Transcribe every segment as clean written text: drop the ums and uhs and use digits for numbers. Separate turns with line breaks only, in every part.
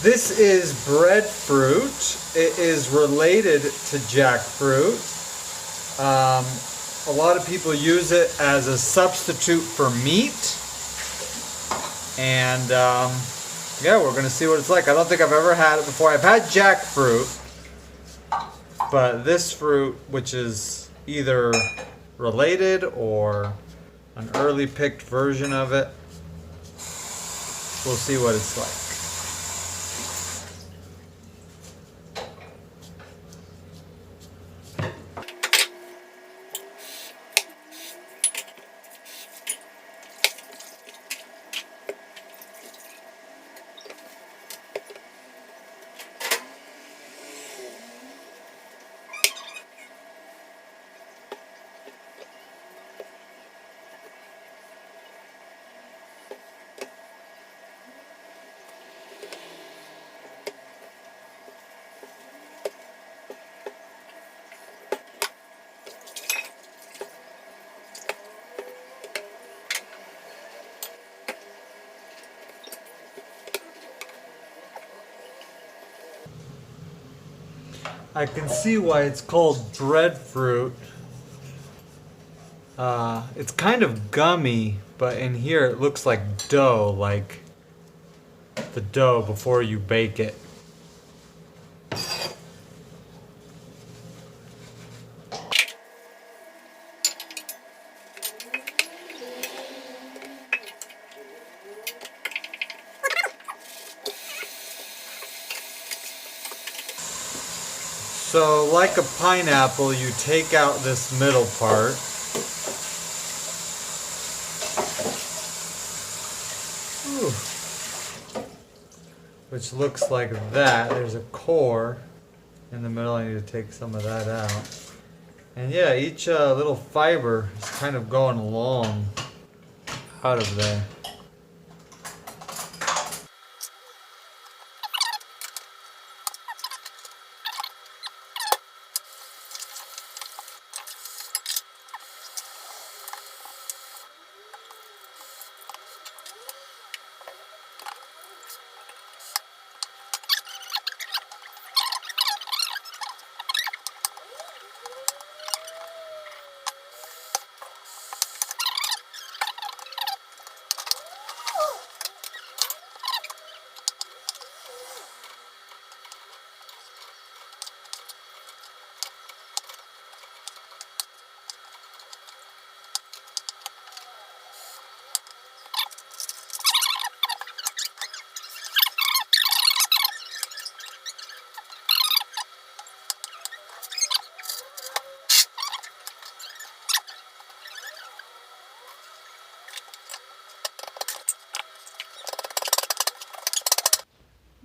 This is breadfruit. It is related to jackfruit. A lot of people use it as a substitute for meat. And yeah, we're going to see what it's like. I don't think I've ever had it before. I've had jackfruit, but this fruit, which is either related or an early picked version of it, we'll see what it's like. I can see why it's called breadfruit. It's kind of gummy, but in here it looks like dough, like the dough before you bake it. So, like a pineapple, you take out this middle part. Ooh. Which looks like that. There's a core in the middle. I need to take some of that out. And yeah, each little fiber is kind of going along out of there.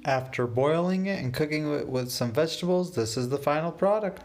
After boiling it and cooking it with some vegetables, this is the final product.